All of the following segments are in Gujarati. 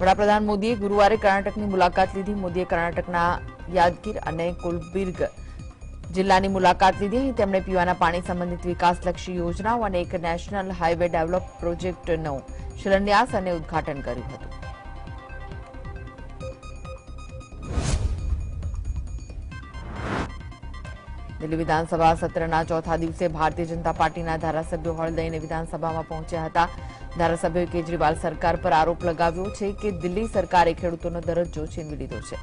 વડાપ્રધાન મોદીએ ગુરુવારે કર્ણાટકની મુલાકાત લીધી. મોદીએ કર્ણાટકના યાદગીર અને કુલબિર્ગ જિલ્લાની મુલાકાત લીધી. અહીં તેમણે પીવાના પાણી સંબંધિત વિકાસલક્ષી યોજનાઓ અને એક નેશનલ હાઈવે ડેવલપ પ્રોજેક્ટનો શિલાન્યાસ અને ઉદ્ઘાટન કર્યું હતું. દિલ્હી વિધાનસભા સત્રના ચોથા દિવસે ભારતીય જનતા પાર્ટીના ધારાસભ્યો હળ દઈને વિધાનસભામાં પહોંચ્યા હતા. ધારાસભ્યોએ કેજરીવાલ સરકાર પર આરોપ લગાવ્યો છે કે દિલ્હી સરકારે ખેડૂતોનો દરજ્જો છીનવી લીધો છે.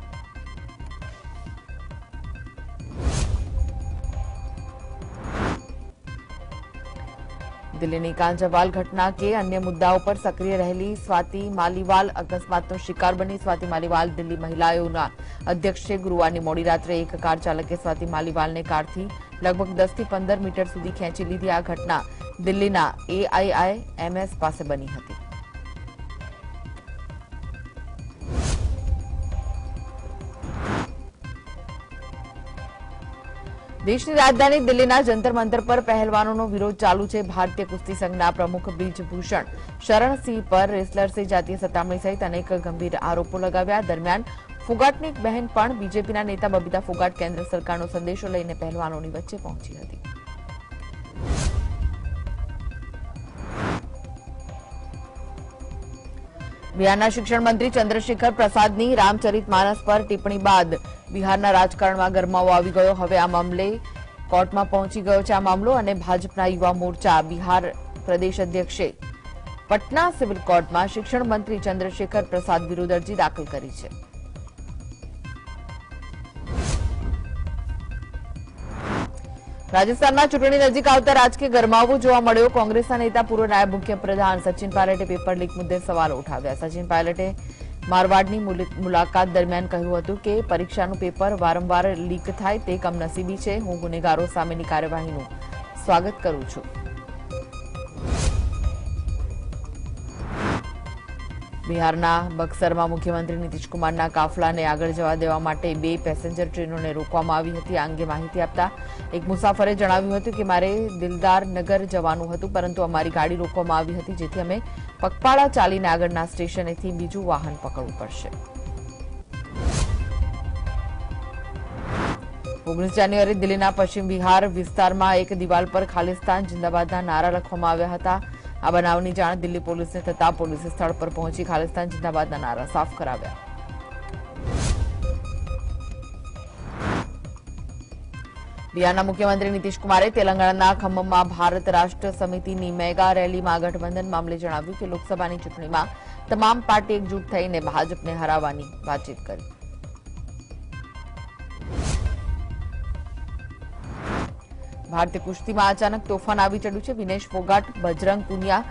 દિલ્હીની કાંજાવાલ ઘટના કે અન્ય મુદ્દાઓ પર સક્રિય રહેલી સ્વાતિ માલીવાલ અકસ્માતનો શિકાર બની. સ્વાતિ માલીવાલ દિલ્હી મહિલાઓના અધ્યક્ષ છે. ગુરુવારની મોડી રાત્રે એક કાર ચાલકે સ્વાતિ માલીવાલને કારથી લગભગ 10 થી 15 મીટર સુધી ખેંચી લીધી. આ ઘટના દિલ્હીના AIIMS પાસે બની હતી. દેશની રાજધાની દિલ્હીના જંતર મંતર પર પહેલવાનોનો વિરોધ ચાલુ છે. ભારતીય કુસ્તી સંઘના પ્રમુખ બ્રિજભૂષણ શરણસિંહ પર રેસલર્સે જાતીય સતામણી સહિત અનેક ગંભીર આરોપો લગાવ્યા. દરમિયાન ફોગાટની એક બહેન પણ બીજેપીના નેતા બબીતા ફોગાટ કેન્દ્ર સરકારનો સંદેશો લઈને પહેલવાનોની વચ્ચે પહોંચી હતી. બિહારના શિક્ષણ મંત્રી ચંદ્રશેખર પ્રસાદની રામચરિતમાનસ પર ટિપ્પણી બાદ બિહારના રાજકારણમાં ગરમાવો આવી ગયો. હવે આ મામલે કોર્ટમાં પહોંચી ગયો છે આ મામલો અને ભાજપના યુવા મોરચા બિહાર પ્રદેશ અધ્યક્ષે પટના સિવિલ કોર્ટમાં શિક્ષણ મંત્રી ચંદ્રશેખર પ્રસાદ વિરુદ્ધ અરજી દાખલ કરી છે. રાજસ્થાનમાં ચૂંટણી નજીક આવતા રાજકીય ગરમાવો જોવા મળ્યો. કોંગ્રેસના નેતા પૂર્વ નાયબ મુખ્યપ્રધાન સચિન પાયલટે પેપર લીક મુદ્દે સવાલો ઉઠાવ્યા. સચિન પાયલટે મારવાડની મુલાકાત દરમિયાન કહ્યું હતું કે પરીક્ષાનું પેપર વારંવાર લીક થાય તે કમનસીબી છે. હું ગુનેગારો સામેની કાર્યવાહીનું સ્વાગત કરું છું. બિહારના બક્સરમાં મુખ્યમંત્રી નીતિશકુમારના કાફલાને આગળ જવા દેવા માટે 2 પેસેન્જર ટ્રેનોને રોકવામાં આવી હતી. આ અંગે માહિતી આપતા એક મુસાફરે જણાવ્યું હતું કે મારે દિલદારનગર જવાનું હતું, પરંતુ અમારી ગાડી રોકવામાં આવી હતી, જેથી અમે પગપાળા ચાલીને આગળના સ્ટેશનેથી બીજું વાહન પકડવું પડશે. 19 જાન્યુઆરી દિલ્હીના પશ્ચિમ બિહાર વિસ્તારમાં એક દિવાલ પર ખાલિસ્તાન જિંદાબાદના નારા લખવામાં આવ્યા હતા. આ બનાવની જાણ દિલ્હી પોલીસને થતા પોલીસે સ્થળ પર પહોંચી ખાલિસ્તાન જિંદાબાદના નારા સાફ કરાવ્યા. બિહારના મુખ્યમંત્રી નીતિશકુમારે તેલંગાણાના ખમ્મમમાં ભારત રાષ્ટ્ર સમિતિની મેગા રેલીમાં ગઠબંધન મામલે જણાવ્યું કે લોકસભાની ચૂંટણીમાં તમામ પાર્ટી એકજૂટ થઈને ભાજપને હરાવવાની વાતચીત કરી. ભારતીય કુસ્તીમાં અચાનક તોફાન આવી ચડ્યું છે. વિનેશ ફોગાટ, બજરંગ પુનિયા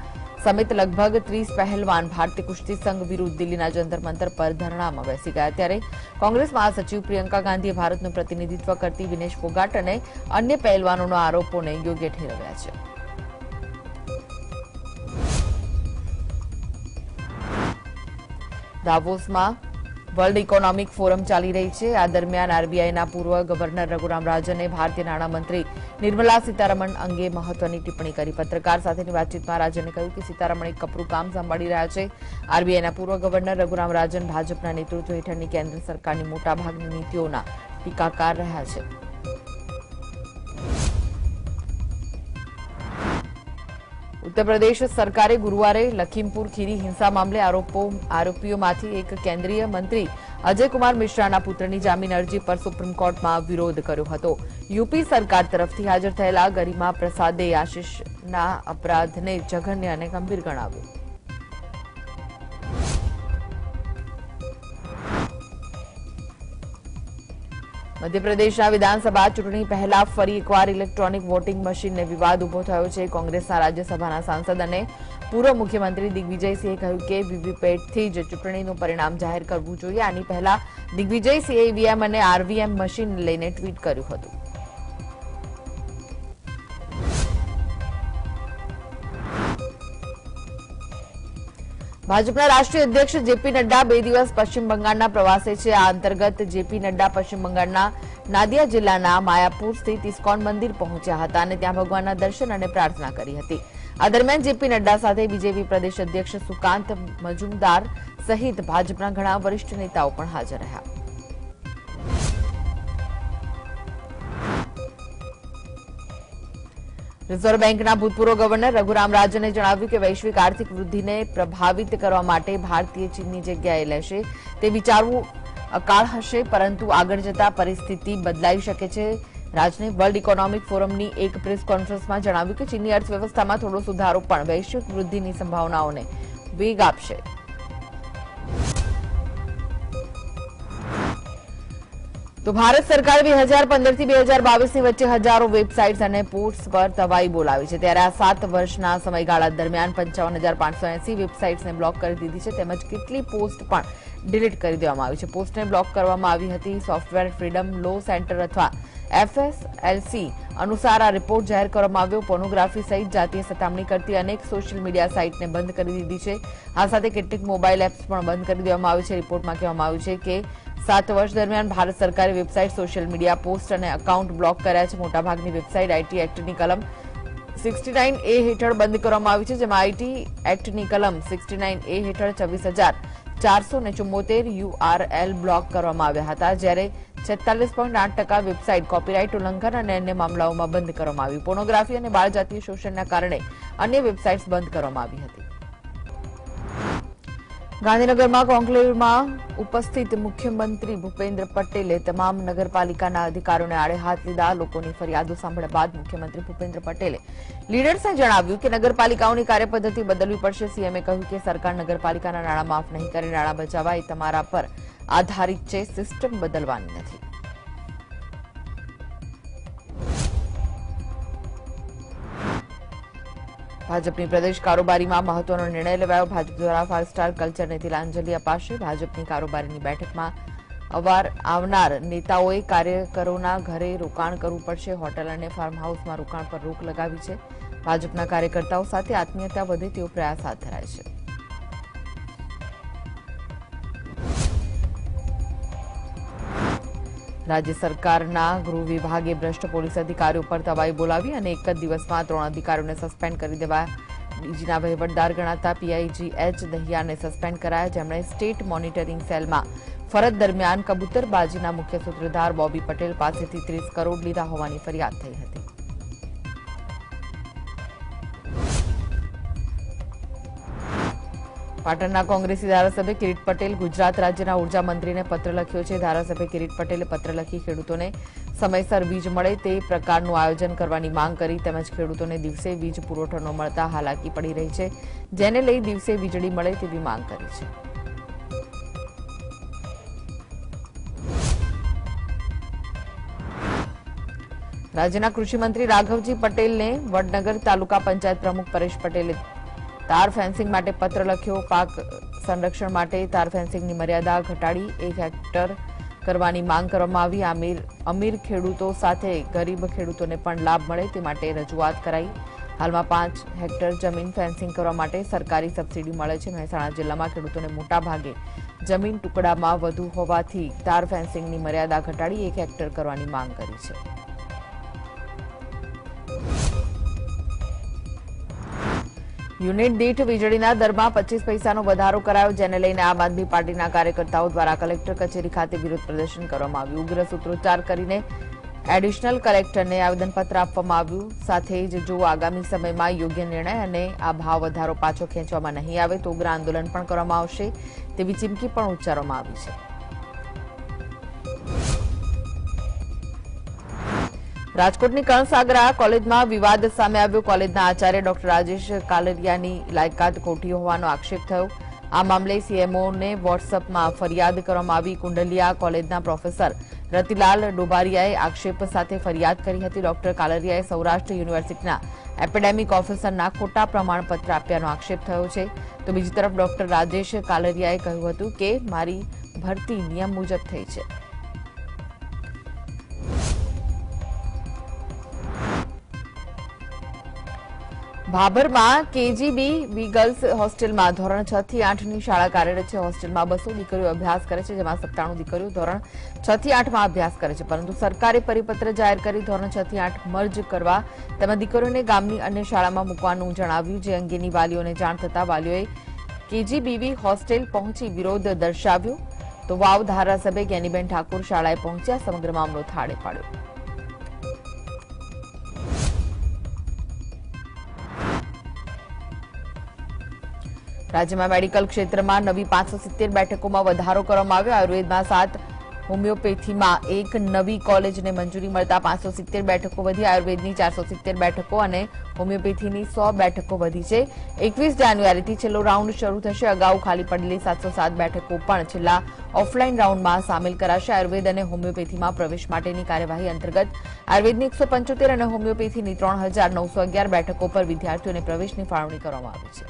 સમેત લગભગ 30 પહેલવાન ભારતીય કુસ્તી સંઘ વિરુદ્ધ દિલ્હીના જંતર મંતર પર ધરણામાં બેસી ગયા. ત્યારે કોંગ્રેસ મહાસચિવ પ્રિયંકા ગાંધીએ ભારતનું પ્રતિનિધિત્વ કરતી વિનેશ ફોગાટ અને અન્ય પહેલવાનોના આરોપોને યોગ્ય ઠેરવ્યા છે. દાવોસમાં વર્લ્ડ ઇકોનોમિક ફોરમ ચાલી રહી છે. આ દરમિયાન આરબીઆઈના પૂર્વ ગવર્નર રઘુરામ રાજને ભારતીય નાણામંત્રી નિર્મલા સીતારમણ અંગે મહત્વની ટિપ્પણી કરી. પત્રકાર સાથેની વાતચીતમાં રાજને કહ્યું કે સીતારમણ એક કપરું કામ સંભાળી રહ્યા છે. આરબીઆઈના પૂર્વ ગવર્નર રઘુરામ રાજન ભાજપના નેતૃત્વ હેઠળની કેન્દ્ર સરકારની મોટાભાગની નીતિઓના ટીકાકાર રહ્યા છે. ઉત્તર પ્રદેશ સરકારે ગુરુવારે લખીમપુર ખીરી હિંસા મામલે આરોપીઓમાંથી એક કેન્દ્રીય મંત્રી અજયકુમાર મિશ્રાના પુત્રની જામીન અરજી પર સુપ્રીમ કોર્ટમાં વિરોધ કર્યો હતો. યુપી સરકાર તરફથી હાજર થયેલા ગરિમા પ્રસાદે આશિષના અપરાધને જઘન્ય અને ગંભીર ગણાવ્યો. મધ્યપ્રદેશના વિધાનસભા ચૂંટણી પહેલા ફરી એકવાર ઇલેક્ટ્રોનિક વોટિંગ મશીનને વિવાદ ઉભો થયો છે. કોંગ્રેસના રાજ્યસભાના સાંસદ અને પૂર્વ મુખ્યમંત્રી દિગ્વિજયસિંહે કહ્યું કે વીવીપેટથી જ ચૂંટણીનું પરિણામ જાહેર કરવું જોઈએ. આની પહેલા દિગ્વિજયસિંહે ઈવીએમ અને આરવીએમ મશીન લઈને ટ્વીટ કર્યું હતું. ભાજપના રાષ્ટ્રીય અધ્યક્ષ જેપી નડ્ડા 2 દિવસ પશ્ચિમ બંગાળના પ્રવાસે છે. આ અંતર્ગત જેપી નડ્ડા પશ્ચિમ બંગાળના નાદિયા જિલ્લાના માયાપુર સ્થિત ઇસ્કોન મંદિર પહોંચ્યા હતા અને ત્યાં ભગવાનના દર્શન અને પ્રાર્થના કરી હતી. આ દરમિયાન જેપી નડ્ડા સાથે બીજેપી પ્રદેશ અધ્યક્ષ સુકાંત મજુમદાર સહિત ભાજપના ઘણા વરિષ્ઠ નેતાઓ પણ હાજર રહ્યા. રિઝર્વ બેંકના ભૂતપૂર્વ ગવર્નર રઘુરામ રાજને જણાવ્યું કે વૈશ્વિક આર્થિક વૃદ્ધિને પ્રભાવિત કરવા માટે ભારતીય ચીનની જગ્યાએ લેશે તે વિચારવું અકાળ હશે, પરંતુ આગળ જતા પરિસ્થિતિ બદલાઈ શકે છે. રાજને વર્લ્ડ ઇકોનોમિક ફોરમની એક પ્રેસ કોન્ફરન્સમાં જણાવ્યું કે ચીનની અર્થવ્યવસ્થામાં થોડો સુધારો પણ વૈશ્વિક વૃદ્ધિની સંભાવનાઓને વેગ આપશે. તો ભારત સરકાર 2015 થી 2022 ની વચ્ચે હજારો વેબસાઇટ્સ અને પોસ્ટ્સ પર તવાઈ બોલાવી છે. ત્યારે આ 7 વર્ષના સમયગાળા દરમિયાન 55,580 વેબસાઇટ્સને બ્લોક કરી દીધી છે, તેમજ કેટલી પોસ્ટ પણ ડિલીટ કરી દેવામાં આવી છે. પોસ્ટને બ્લોક કરવામાં આવી હતી. સોફ્ટવેર ફ્રીડમ લો સેન્ટર અથવા FSLC અનુસાર આ રિપોર્ટ જાહેર કરવામાં આવ્યો. પોર્નોગ્રાફી સહિત જાતીય સતામણી કરતી અનેક સોશિયલ મીડિયા સાઇટને બંધ કરી દીધી છે. આ સાથે કેટલીક મોબાઈલ એપ્સ પણ બંધ કરી દેવામાં આવી છે. રિપોર્ટમાં કહેવામાં આવ્યું છે કે 7 વર્ષ દરમિયાન ભારત સરકારે વેબસાઇટ, સોશિયલ મીડિયા પોસ્ટ અને એકાઉન્ટ બ્લોક કર્યા છે. મોટાભાગની વેબસાઇટ આઈટી એક્ટની કલમ 69A હેઠળ બંધ કરવામાં આવી છે, જેમાં આઈટી એક્ટની કલમ 69A હેઠળ 26,474 URL બ્લોક કરવામાં આવ્યા હતા, જ્યારે 46.8% વેબસાઇટ કોપીરાઇટ ઉલ્લંઘન અને અન્ય મામલાઓમાં બંધ કરવામાં આવી. પોર્નોગ્રાફી અને બાળ જાતીય શોષણના કારણે અન્ય વેબસાઇટ્સ બંધ કરવામાં આવી હતી. ગાંધીનગરમાં કોન્ક્લેવમાં ઉપસ્થિત મુખ્યમંત્રી ભૂપેન્દ્ર પટેલે તમામ નગરપાલિકાના અધિકારીઓને આડે હાથ લીધા. લોકોની ફરિયાદો સાંભળ્યા બાદ મુખ્યમંત્રી ભૂપેન્દ્ર પટેલે લીડર્સને જણાવ્યું કે નગરપાલિકાઓની કાર્યપદ્ધતિ બદલવી પડશે. સીએમએ કહ્યું કે સરકાર નગરપાલિકાના નાણાં માફ નહીં કરે. નાણાં બચાવવા એ તમારા પર આધારિત છે, સિસ્ટમ બદલવાની નથી. ભાજપની પ્રદેશ કારોબારીમાં મહત્વનો નિર્ણય લેવાયો. ભાજપ દ્વારા 5 સ્ટાર કલ્ચરને તિલાંજલિ અપાશે. ભાજપની કારોબારીની બેઠકમાં આવનાર નેતાઓએ કાર્યકરોના ઘરે રોકાણ કરવું પડશે. હોટલ અને ફાર્મ હાઉસમાં રોકાણ પર રોક લગાવી છે. ભાજપના કાર્યકર્તાઓ સાથે આત્મીયતા વધે તેવો પ્રયાસ હાથ ધરાય છે. રાજ્ય સરકારના ગૃહ વિભાગે ભ્રષ્ટ પોલીસ અધિકારીઓ પર તવાઈ બોલાવી અને એક જ દિવસમાં 3 અધિકારીઓને સસ્પેન્ડ કરી દેવાયા. ડીજીના વહીવટદાર ગણાતા PIGH દહિયાને સસ્પેન્ડ કરાયા, જેમણે સ્ટેટ મોનિટરિંગ સેલમાં ફરજ દરમિયાન કબૂતરબાજીના મુખ્ય સૂત્રધાર બોબી પટેલ પાસેથી 30 કરોડ લીધા હોવાની ફરિયાદ થઈ હતી. પાટણના કોંગ્રેસી ધારાસભ્ય કિરીટ પટેલ ગુજરાત રાજ્યના ઉર્જા મંત્રીને પત્ર લખ્યો છે. ધારાસભ્ય કિરીટ પટેલે પત્ર લખી ખેડૂતોને સમયસર વીજ મળે તે પ્રકારનું આયોજન કરવાની માંગ કરી, તેમજ ખેડૂતોને દિવસે વીજ પુરવઠો ન મળતા હાલાકી પડી રહી છે, જેને લઈ દિવસે વીજળી મળે તેવી માંગ કરી છે. રાજ્યના કૃષિમંત્રી રાઘવજી પટેલને વડનગર તાલુકા પંચાયત પ્રમુખ પરેશ પટેલે તાર ફેન્સિંગ માટે પત્ર લખ્યો. પાક સંરક્ષણ માટે તાર ફેન્સિંગની મર્યાદા ઘટાડી 1 હેક્ટર કરવાની માંગ કરવામાં આવી. અમીર ખેડૂતો સાથે ગરીબ ખેડૂતોને પણ લાભ મળે તે માટે રજૂઆત કરાઈ. હાલમાં 5 હેક્ટર જમીન ફેન્સિંગ કરવા માટે સરકારી સબસિડી મળે છે. મહેસાણા જિલ્લામાં ખેડૂતોને મોટા ભાગે જમીન ટુકડામાં વધુ હોવાથી તાર ફેન્સિંગની મર્યાદા ઘટાડી 1 હેક્ટર કરવાની માંગ કરી છે. યુનિટ દીઠ વીજળીના દરમાં 25 પૈસાનો વધારો કરાયો, જેને લઈને આમ આદમી પાર્ટીના કાર્યકર્તાઓ દ્વારા કલેક્ટર કચેરી ખાતે વિરોધ પ્રદર્શન કરવામાં આવ્યું. ઉગ્ર સૂત્રોચ્ચાર કરીને એડિશનલ કલેક્ટરને આવેદનપત્ર આપવામાં આવ્યું. સાથે જ જો આગામી સમયમાં યોગ્ય નિર્ણય અને આ ભાવ વધારો પાછો ખેંચવામાં નહીં આવે તો ઉગ્ર આંદોલન પણ કરવામાં આવશે તેવી ચીમકી પણ ઉચ્ચારવામાં આવી છે. રાજકોટની કણસાગરા કોલેજમાં વિવાદ સામે આવ્યો. કોલેજના આચાર્ય ડોક્ટર રાજેશ કાલરિયાની લાયકાત ખોટી હોવાનો આક્ષેપ થયો. આ મામલે સીએમઓને વોટ્સઅપમાં ફરિયાદ કરવામાં આવી. કુંડલિયા કોલેજના પ્રોફેસર રતિલાલ ડોબારિયાએ આક્ષેપ સાથે ફરિયાદ કરી હતી. ડોક્ટર કાલરિયાએ સૌરાષ્ટ્ર યુનિવર્સિટીના એપેડેમિક ઓફિસરના ખોટા પ્રમાણપત્ર આપ્યાનો આક્ષેપ થયો છે. તો બીજી તરફ ડોક્ટર રાજેશ કાલરિયાએ કહ્યું હતું કે મારી ભરતી નિયમ મુજબ થઈ છે. ભાભરમાં કેજીબી વી ગર્લ્સ હોસ્ટેલમાં ધોરણ 6 થી 8 ની શાળા કાર્યરત છે. હોસ્ટેલમાં 200 દીકરીઓ અભ્યાસ કરે છે, જેમાં 97 દીકરીઓ ધોરણ 6 થી 8 માં અભ્યાસ કરે છે. પરંતુ સરકારે પરિપત્ર જાહેર કરી ધોરણ 6 થી 8 મર્જ કરવા તેમજ દીકરીઓને ગામની અન્ય શાળામાં મૂકવાનું જણાવ્યું. જે અંગેની વાલીઓને જાણ થતા વાલીઓએ કેજીબીવી હોસ્ટેલ પહોંચી વિરોધ દર્શાવ્યો. તો વાવ ધારાસભ્ય જ્ઞાનીબેન ઠાકોર શાળાએ પહોંચ્યા, સમગ્ર મામલો થાળે પાડ્યો. રાજ્યમાં મેડિકલ ક્ષેત્રમાં નવી 570 બેઠકોમાં વધારો કરવામાં આવ્યો. આયુર્વેદમાં 7, હોમિયોપેથીમાં 1 નવી કોલેજને મંજૂરી મળતા 570 બેઠકો વધી. આયુર્વેદની 470 બેઠકો અને હોમિયોપેથીની 100 બેઠકો વધી છે. 21 જાન્યુઆરીથી છેલ્લો રાઉન્ડ શરૂ થશે. અગાઉ ખાલી પડેલી 707 બેઠકો પણ છેલ્લા ઓફલાઈન રાઉન્ડમાં સામેલ કરાશે. આયુર્વેદ અને હોમિયોપેથીમાં પ્રવેશ માટેની કાર્યવાહી અંતર્ગત આયુર્વેદની 175 અને હોમિયોપેથીની 3911 બેઠકો પર વિદ્યાર્થીઓને પ્રવેશની ફાળવણી કરવામાં આવી છે.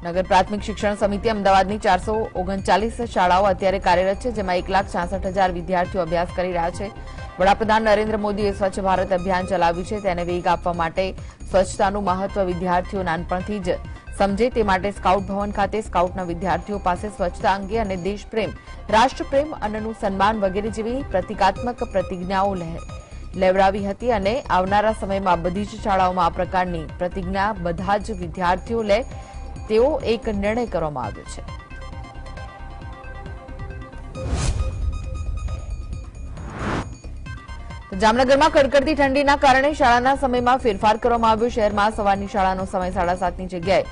નગર પ્રાથમિક શિક્ષણ સમિતિ અમદાવાદની 439 શાળાઓ અત્યારે કાર્યરત છે, જેમાં 1,66,000 વિદ્યાર્થીઓ અભ્યાસ કરી રહ્યા છે. વડાપ્રધાન નરેન્દ્ર મોદીએ સ્વચ્છ ભારત અભિયાન ચલાવ્યું છે. તેને વેગ આપવા માટે સ્વચ્છતાનું મહત્વ વિદ્યાર્થીઓ નાનપણથી જ સમજે તે માટે સ્કાઉટ ભવન ખાતે સ્કાઉટના વિદ્યાર્થીઓ પાસે સ્વચ્છતા અંગે અને દેશપ્રેમ, રાષ્ટ્રપ્રેમ, અન્નનું સન્માન વગેરે જેવી પ્રતિકાત્મક પ્રતિજ્ઞાઓ લેવડાવી હતી અને આવનારા સમયમાં બધી જ શાળાઓમાં આ પ્રકારની પ્રતિજ્ઞા બધા જ વિદ્યાર્થીઓ લે તેવો એક નિર્ણય કરવામાં આવ્યો છે. જામનગરમાં કડકડતી ઠંડીના કારણે શાળાના સમયમાં ફેરફાર કરવામાં આવ્યો. શહેરમાં સવારની શાળાનો સમય 7:30ની જગ્યાએ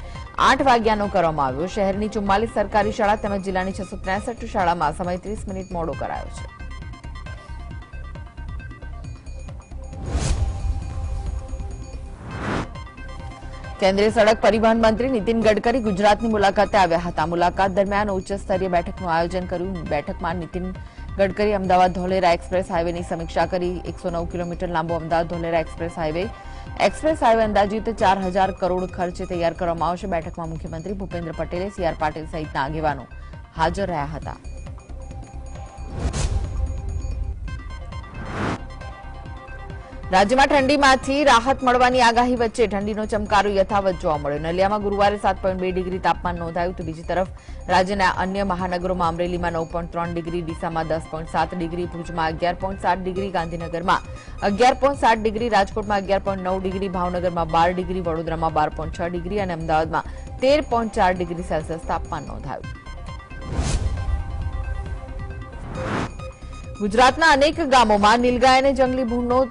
8 વાગ્યાનો કરવામાં આવ્યો. શહેરની 44 સરકારી શાળા તેમજ જિલ્લાની 663 શાળામાં સમય 30 મિનિટ મોડો કરાયો છે. કેન્દ્રીય સડક પરિવહન મંત્રી નીતિન ગડકરી ગુજરાતની મુલાકાતે આવ્યા હતા. મુલાકાત દરમિયાન ઉચ્ચ સ્તરીય બેઠકનું આયોજન કર્યું. બેઠકમાં નીતિન ગડકરી અમદાવાદ ધોલેરા એક્સપ્રેસ હાઈવેની સમીક્ષા કરી. 109 કિલોમીટર લાંબો અમદાવાદ ધોલેરા એક્સપ્રેસ હાઈવે અંદાજિત 4,000 કરોડ ખર્ચે તૈયાર કરવામાં આવશે. બેઠકમાં મુખ્યમંત્રી ભૂપેન્દ્ર પટેલે, CR પાટીલ સહિતના આગેવાનો હાજર રહ્યા હતા. રાજ્યમાં ઠંડીમાંથી રાહત મળવાની આગાહી વચ્ચે ઠંડીનો ચમકારો યથાવત જોવા મળ્યો. નલિયામાં ગુરુવારે 7.2 ડિગ્રી તાપમાન નોંધાયું. તો બીજી તરફ રાજ્યના અન્ય મહાનગરોમાં અમરેલીમાં 9.3 ડિગ્રી, ડીસામાં 10.7 ડિગ્રી, ભુજમાં 11.7 ડિગ્રી, ગાંધીનગરમાં 11.7 ડિગ્રી, રાજકોટમાં 11.9 ડિગ્રી, ભાવનગરમાં 12 ડિગ્રી, વડોદરામાં 12.6 ડિગ્રી અને અમદાવાદમાં 13.4 ડિગ્રી સેલ્સિયસ તાપમાન નોંધાયું. ગુજરાતના અનેક ગામોમાં નીલગાય અને જંગલી ભૂંડનો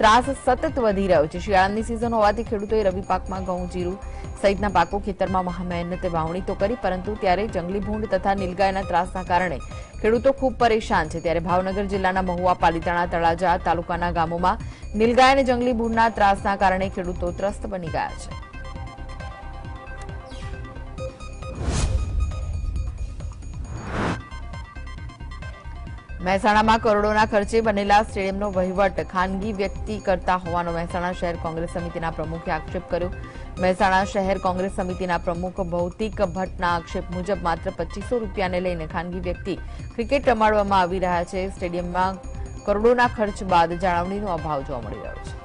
ત્રાસ સતત વધી રહ્યો છે. શિયાળાની સિઝન હોવાથી ખેડૂતોએ રવિ પાકમાં ઘઉં, જીરું સહિતના પાકો ખેતરમાં મહામહેનતે વાવણી તો કરી, પરંતુ ત્યારે જંગલી ભૂંડ તથા નીલગાયના ત્રાસના કારણે ખેડૂતો ખૂબ પરેશાન છે. ત્યારે ભાવનગર જિલ્લાના મહુવા, પાલીતાણા, તળાજા તાલુકાના ગામોમાં નીલગાય અને જંગલી ભૂંડના ત્રાસના કારણે ખેડૂતો ત્રસ્ત બની ગયા છે. મહેસાણામાં કરોડોના ખર્ચે બનેલા સ્ટેડિયમનો વહીવટ ખાનગી વ્યક્તિ કરતા હોવાનો મહેસાણા શહેર કોંગ્રેસ સમિતિના પ્રમુખે આક્ષેપ કર્યો. મહેસાણા શહેર કોંગ્રેસ સમિતિના પ્રમુખ ભૌતિક ભટ્ટના આક્ષેપ મુજબ માત્ર 2500 રૂપિયાને લઈને ખાનગી વ્યક્તિ ક્રિકેટ રમાડવામાં આવી રહ્યા છે. સ્ટેડિયમમાં કરોડોના ખર્ચ બાદ જાળવણીનો અભાવ જોવા મળી રહ્યો છે.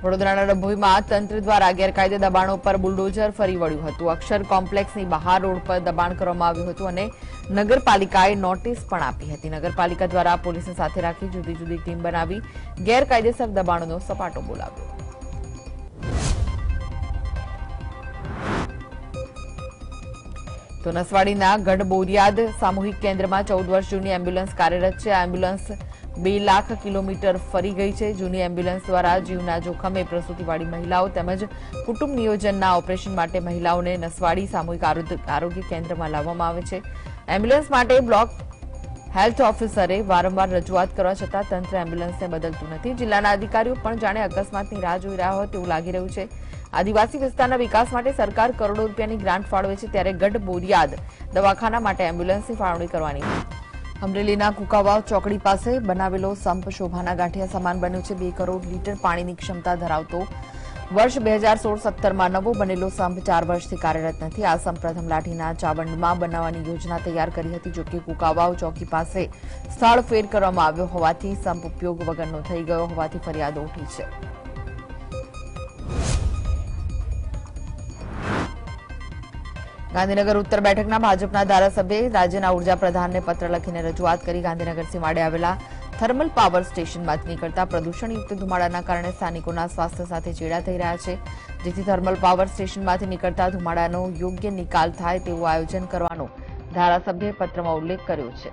વડોદરાના ડભોઈમાં તંત્ર દ્વારા ગેરકાયદે દબાણો પર બુલડોઝર ફરી વળ્યું હતું. અક્ષર કોમ્પ્લેક્સની બહાર રોડ પર દબાણ કરવામાં આવ્યું હતું અને નગરપાલિકાએ નોટિસ પણ આપી હતી. નગરપાલિકા દ્વારા પોલીસને સાથે રાખી જુદી જુદી ટીમ બનાવી ગેરકાયદેસર દબાણોનો સપાટો બોલાવ્યો. તો નસવાડીના ગઢબોરિયાદ સામૂહિક કેન્દ્રમાં 14 વર્ષ જૂની એમ્બ્યુલન્સ કાર્યરત છે. આ એમ્બ્યુલન્સ 2 લાખ કિલોમીટર ફરી ગઈ છે. જૂની એમ્બ્યુલન્સ દ્વારા જીવના જોખમે પ્રસૂતિવાળી મહિલાઓ તેમજ કુટુંબ નિયોજનના ઓપરેશન માટે મહિલાઓને નસવાડી સામૂહિક આરોગ્ય કેન્દ્રમાં લાવવામાં આવે છે. એમ્બ્યુલન્સ માટે બ્લોક હેલ્થ ઓફિસરે વારંવાર રજૂઆત કરવા છતાં તંત્ર એમ્બ્યુલન્સને બદલતું નથી. જિલ્લાના અધિકારીઓ પણ જાણે અકસ્માતની રાહ જોઈ રહ્યા હોય તેવું લાગી રહ્યું છે. આદિવાસી વિસ્તારના વિકાસ માટે સરકાર કરોડો રૂપિયાની ગ્રાન્ટ ફાળવે છે, ત્યારે ગઢબોરિયાદ દવાખાના માટે એમ્બ્યુલન્સની ફાળવણી કરવાની. અમરેલીના કુકાવાવ ચોકડી પાસે બનાવેલો સંપ શોભાના ગાંઠિયા સમાન બન્યો છે. 2 કરોડ લીટર પાણીની ક્ષમતા ધરાવતો વર્ષ 2016-17માં નવો બનેલો સંપ 4 વર્ષથી કાર્યરત નથી. આ સંપ પ્રથમ લાઠીના ચાવંડમાં બનાવવાની યોજના તૈયાર કરી હતી. જોકે કુકાવાવ ચોકી પાસે સ્થળ ફેર કરવામાં આવ્યો હોવાથી સંપ ઉપયોગ વગરનો થઈ ગયો હોવાથી ફરિયાદો ઉઠી છે. ગાંધીનગર ઉત્તર બેઠકના ભાજપના ધારાસભ્યે રાજ્યના ઉર્જા પ્રધાનને પત્ર લખીને રજૂઆત કરી. ગાંધીનગર સીમાડે આવેલા થર્મલ પાવર સ્ટેશનમાંથી નીકળતા પ્રદૂષણયુક્ત ધુમાડાના કારણે સ્થાનિકોના સ્વાસ્થ્ય સાથે ચેડા થઈ રહ્યા છે. જેથી થર્મલ પાવર સ્ટેશનમાંથી નીકળતા ધુમાડાનો યોગ્ય નિકાલ થાય તેવું આયોજન કરવાનો ધારાસભ્યે પત્રમાં ઉલ્લેખ કર્યો છે.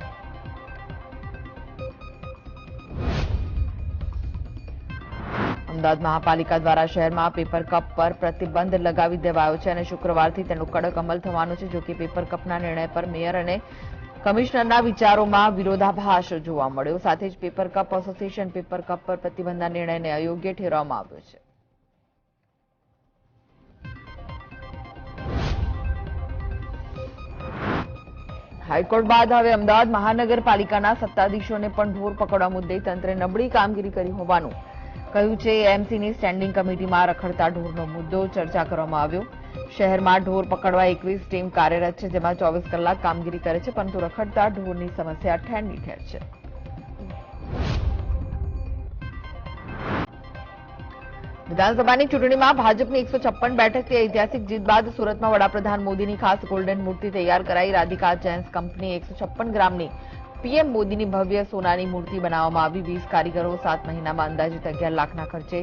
અમદાવાદ મહાપાલિકા દ્વારા શહેરમાં પેપર કપ પર પ્રતિબંધ લગાવી દેવાયો છે અને શુક્રવારથી તેનો કડક અમલ થવાનો છે. જોકે પેપર કપના નિર્ણય પર મેયર અને કમિશનરના વિચારોમાં વિરોધાભાસ જોવા મળ્યો. સાથે જ paper cup association paper cup પર પ્રતિબંધના નિર્ણયને અયોગ્ય ઠેરવવામાં આવ્યો છે. હાઈકોર્ટ બાદ હવે અમદાવાદ મહાનગરપાલિકાના સત્તાધીશોને પણ ઢોર પકડવા મુદ્દે તંત્રે નબળી કામગીરી કરી હોવાનું કહ્યું છે. એએમસીની સ્ટેન્ડિંગ કમિટીમાં રખડતા ઢોરનો મુદ્દો ચર્ચા કરવામાં આવ્યો. શહેરમાં ઢોર પકડવા 21 ટીમ કાર્યરત છે, જેમાં 24 કલાક કામગીરી કરે છે, પરંતુ રખડતા ઢોરની સમસ્યા ઠેરની ઠેર છે. વિધાનસભાની ચૂંટણીમાં ભાજપની 156 બેઠકથી ઐતિહાસિક જીત બાદ સુરતમાં વડાપ્રધાન મોદીની ખાસ ગોલ્ડન મૂર્તિ તૈયાર કરાઈ. રાધિકા જેન્સ કંપની 156 ગ્રામની પીએમ મોદીની ભવ્ય સોનાની મૂર્તિ બનાવવામાં આવી. 20 કારીગરો 7 મહિનામાં અંદાજિત 11 લાખના ખર્ચે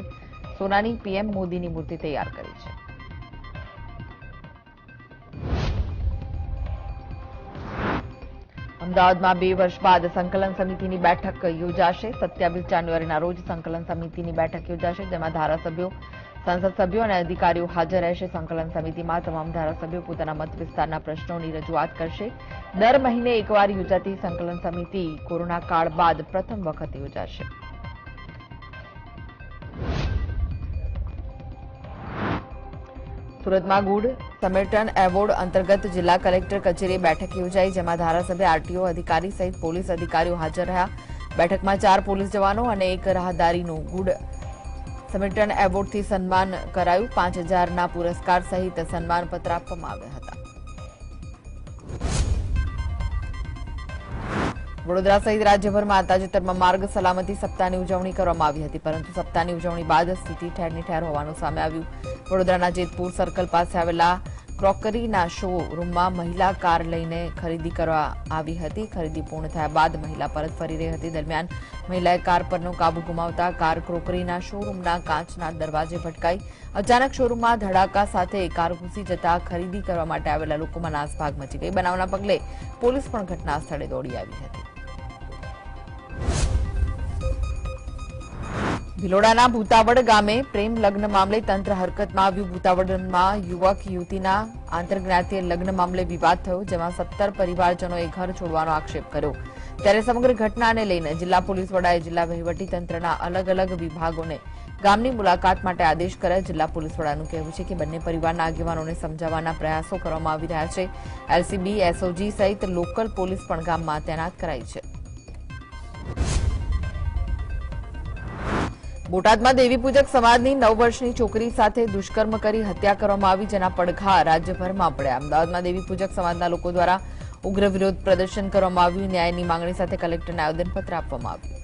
સોનાની પીએમ મોદીની મૂર્તિ તૈયાર કરી છે. અમદાવાદમાં 2 વર્ષ બાદ સંકલન સમિતિની બેઠક યોજાશે. 27 જાન્યુઆરીના રોજ સંકલન સમિતિની બેઠક યોજાશે, જેમાં ધારાસભ્યો, સંસદ સભ્યો અને અધિકારીઓ હાજર રહેશે. સંકલન સમિતિમાં તમામ ધારાસભ્યો પોતાના મત વિસ્તારના પ્રશ્નોની રજૂઆત કરશે. દર મહિને એકવાર યોજાતી સંકલન સમિતિ કોરોના કાળ બાદ પ્રથમ વખત યોજાશે. સુરતમાં ગુડ સમેટન એવોર્ડ અંતર્ગત જિલ્લા કલેક્ટર કચેરીએ બેઠક યોજાઈ, જેમાં ધારાસભ્ય, આરટીઓ અધિકારી સહિત પોલીસ અધિકારીઓ હાજર રહ્યા. બેઠકમાં 4 પોલીસ જવાનો અને 1 રાહદારીનું ગુડ સમેટન એવોર્ડથી સન્માન કરાયું. 5000ના પુરસ્કાર સહિત સન્માનપત્ર આપવામાં આવ્યા હતા. વડોદરા સહિત રાજ્યભરમાં તાજેતરમાં માર્ગ સલામતી સપ્તાહની ઉજવણી કરવામાં આવી હતી, પરંતુ સપ્તાહની ઉજવણી બાદ સ્થિતિ ઠેરની ઠેર હોવાનું સામે આવ્યું. વડોદરાના જેતપુર સર્કલ પાસે આવેલા ક્રોકરીના શોરૂમમાં મહિલા કાર લઈને ખરીદી કરવા આવી હતી. ખરીદી પૂર્ણ થયા બાદ મહિલા પરત ફરી રહી હતી. દરમિયાન મહિલાએ કાર પરનો કાબુ ગુમાવતા કાર ક્રોકરીના શોરૂમના કાચના દરવાજે ભટકાઈ. અચાનક શોરૂમમાં ધડાકા સાથે કાર ઘૂસી જતા ખરીદી કરવા માટે આવેલા લોકોમાં નાસભાગ મચી ગઈ. બનાવના પગલે પોલીસ પણ ઘટના સ્થળે દોડી આવી હતી. ભિલોડાના ભૂતાવડ ગામે પ્રેમ લગ્ન મામલે તંત્ર હરકતમાં આવ્યું. ભૂતાવડમાં યુવક યુવતીના આંતરજ્ઞાતીય લગ્ન મામલે વિવાદ થયો, જેમાં 17 પરિવારજનોએ ઘર છોડવાનો આક્ષેપ કર્યો. ત્યારે સમગ્ર ઘટનાને લઈને જિલ્લા પોલીસ વડાએ જિલ્લા વહીવટીતંત્રના અલગ અલગ વિભાગોને ગામની મુલાકાત માટે આદેશ કર્યા. જિલ્લા પોલીસ વડાનું કહેવું છે કે બંને પરિવારના આગેવાનોને સમજાવવાના પ્રયાસો કરવામાં આવી રહ્યા છે. એલસીબી, એસઓજી સહિત લોકલ પોલીસ પણ ગામમાં તૈનાત કરાઈ છે. બોટાદમાં દેવીપૂજક સમાજની 9 વર્ષની છોકરી સાથે દુષ્કર્મ કરી હત્યા કરવામાં આવી, જેના પડઘા રાજ્યભરમાં પડ્યા. અમદાવાદમાં દેવીપૂજક સમાજના લોકો દ્વારા ઉગ્ર વિરોધ પ્રદર્શન કરવામાં આવ્યું. ન્યાયની માંગણી સાથે કલેક્ટરને આવેદનપત્ર આપવામાં આવ્યું.